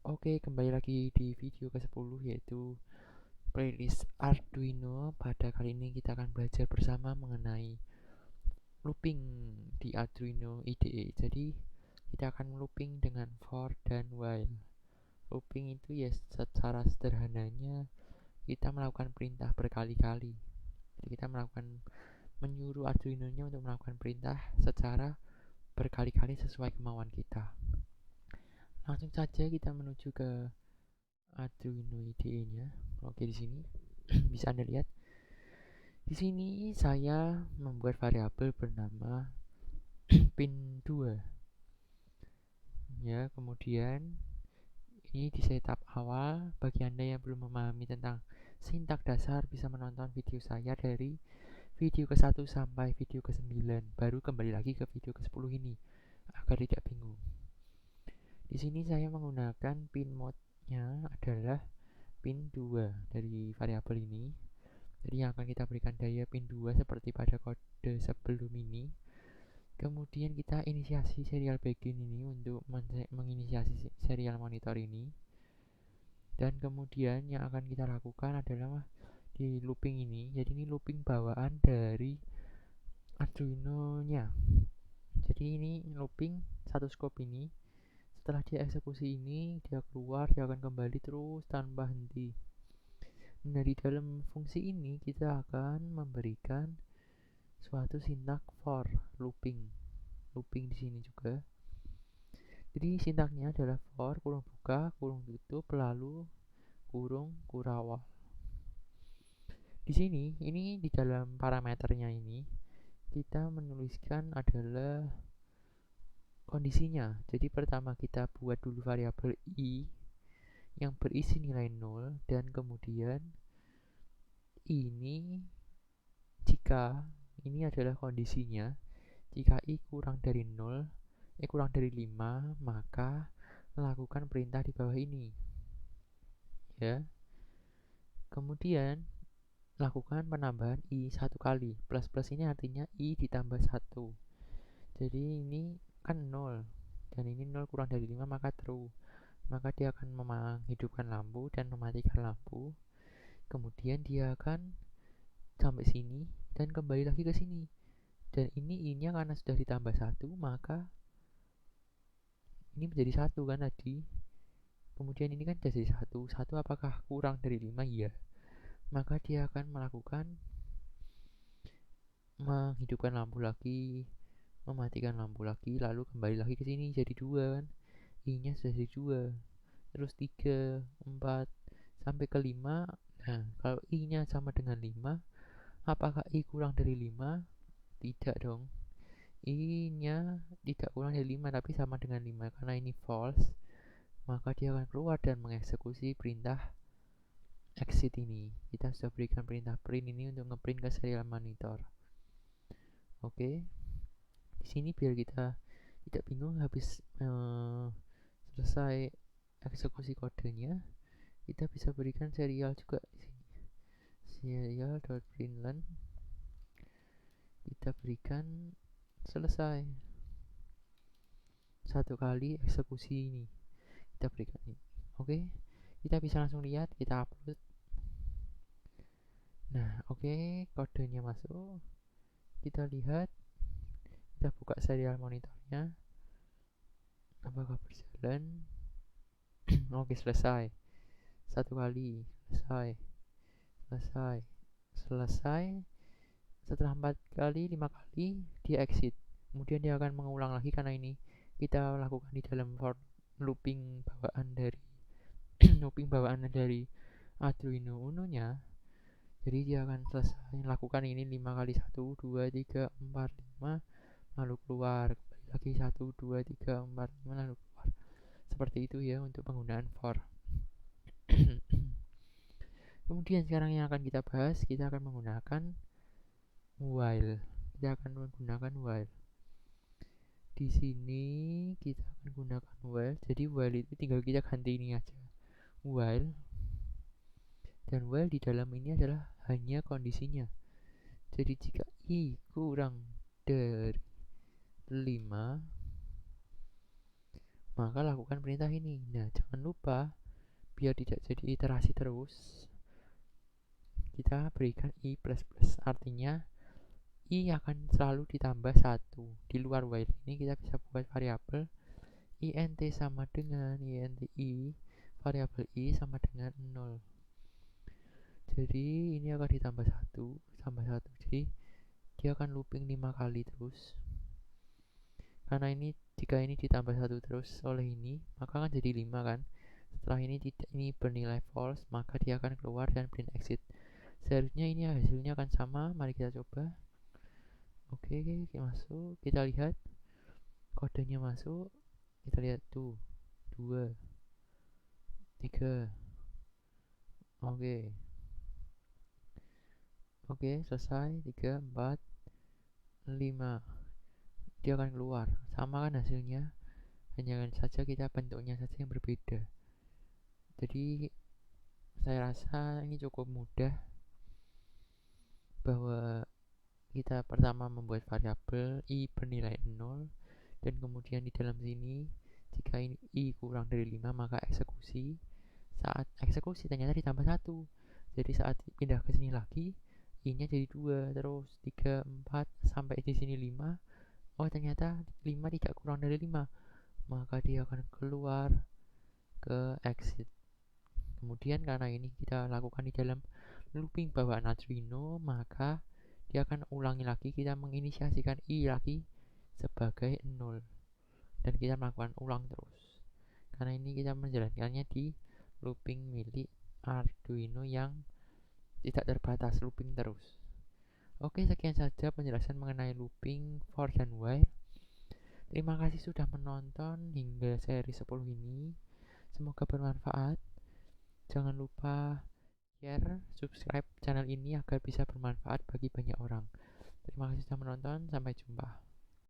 Oke, kembali lagi di video ke-10 yaitu playlist Arduino. Pada kali ini kita akan belajar bersama mengenai looping di Arduino IDE. Jadi kita akan looping dengan for dan while. Looping itu ya secara sederhananya kita melakukan perintah berkali-kali. Jadi kita menyuruh Arduino-nya untuk melakukan perintah secara berkali-kali sesuai kemauan kita. Langsung saja kita menuju ke Arduino IDE-nya. Oke, di sini bisa Anda lihat. Di sini saya membuat variabel bernama pin 2. Ya, kemudian ini di setup awal. Bagi Anda yang belum memahami tentang sintak dasar bisa menonton video saya dari video ke-1 sampai video ke-9. Baru kembali lagi ke video ke-10 ini agar tidak bingung. Di sini saya menggunakan pin mode-nya adalah pin 2 dari variabel ini. Jadi yang akan kita berikan daya pin 2 seperti pada kode sebelum ini. Kemudian kita inisiasi serial begin ini untuk menginisiasi serial monitor ini. Dan kemudian yang akan kita lakukan adalah di looping ini. Jadi ini looping bawaan dari Arduino-nya. Jadi ini looping satu scope ini. Setelah dia eksekusi ini, dia keluar, dia akan kembali terus tanpa henti. Nah, di dalam fungsi ini kita akan memberikan suatu sintak for looping di sini juga. Jadi sintaknya adalah for kurung buka kurung tutup lalu kurung kurawal. Di sini ini di dalam parameternya ini kita menuliskan adalah kondisinya. Jadi pertama kita buat dulu variabel i yang berisi nilai 0 dan kemudian ini jika ini adalah kondisinya, jika i kurang dari 0, kurang dari 5, maka lakukan perintah di bawah ini. Ya. Kemudian lakukan penambahan i satu kali. Plus ini artinya i ditambah 1. Jadi ini kan 0 dan ini 0 kurang dari 5 maka true. Maka dia akan menghidupkan lampu dan mematikan lampu. Kemudian dia akan sampai sini dan kembali lagi ke sini. Dan ini i-nya karena sudah ditambah 1, maka ini menjadi 1 kan tadi. Kemudian ini kan jadi 1. 1 apakah kurang dari 5? Iya. Maka dia akan melakukan menghidupkan lampu lagi, mematikan lampu lagi, lalu kembali lagi ke sini jadi 2 kan. I-nya sudah jadi 2. Terus 3, 4 sampai ke 5. Nah, kalau i-nya sama dengan 5, apakah i kurang dari 5? Tidak dong. I-nya tidak kurang dari 5 tapi sama dengan 5 karena ini false. Maka dia akan keluar dan mengeksekusi perintah exit ini. Kita sudah berikan perintah print ini untuk ngeprint ke serial monitor. Oke. Di sini biar kita tidak bingung habis selesai eksekusi kodenya, kita bisa berikan serial juga di sini. Serial.println kita berikan selesai. Satu kali eksekusi ini kita berikan ini. Oke. Kita bisa langsung lihat, kita upload. Nah, oke, kodenya masuk. Kita lihat, kita buka serial monitornya. Apakah berjalan? Oke, selesai. Satu kali, selesai. Setelah 4 kali, 5 kali, dia exit. Kemudian dia akan mengulang lagi karena ini kita lakukan di dalam for looping bawaan dari Arduino Uno-nya. Jadi dia akan selesai lakukan ini 5 kali 1, 2, 3, 4, 5 lalu keluar, kembali lagi 1, 2, 3, 4, 5 lalu keluar. Seperti itu ya untuk penggunaan for. Kemudian sekarang yang akan kita bahas, kita akan menggunakan while. Di sini kita akan gunakan while. Jadi while itu tinggal kita ganti ini aja. While dan while di dalam ini adalah hanya kondisinya. Jadi jika i kurang dari 5, maka lakukan perintah ini. Nah, jangan lupa biar tidak jadi iterasi terus, kita berikan i++, artinya i akan selalu ditambah 1. Di luar while ini kita bisa buat variabel int sama dengan int i, variabel i sama dengan 0. Jadi ini akan ditambah 1 tambah 1. Jadi dia akan looping 5 kali terus. Karena ini jika ini ditambah 1 terus oleh ini, maka akan jadi 5 kan. Setelah ini bernilai false, maka dia akan keluar dan print exit. Seharusnya ini hasilnya akan sama. Mari kita coba. Oke, kita masuk, kita lihat kodenya masuk. Kita lihat tuh 2 3. Oke, selesai. 3 4 5. Dia akan keluar. Sama kan hasilnya, hanya saja kita bentuknya saja yang berbeda. Jadi saya rasa ini cukup mudah, bahwa kita pertama membuat variabel i bernilai 0, dan kemudian di dalam sini jika ini i kurang dari 5 maka eksekusi. Saat eksekusi ternyata ditambah 1. Jadi saat pindah ke sini lagi, i nya jadi 2, terus 3 4 sampai di sini 5. Oh, ternyata 5 tidak kurang dari 5, maka dia akan keluar ke exit. Kemudian karena ini kita lakukan di dalam looping bawaan Arduino, maka dia akan ulangi lagi, kita menginisiasikan i lagi sebagai 0, dan kita melakukan ulang terus. Karena ini kita menjalankannya di looping milik Arduino yang tidak terbatas, looping terus. Oke, sekian saja penjelasan mengenai looping, for, dan while. Terima kasih sudah menonton hingga seri 10 ini. Semoga bermanfaat. Jangan lupa share, subscribe channel ini agar bisa bermanfaat bagi banyak orang. Terima kasih sudah menonton, sampai jumpa.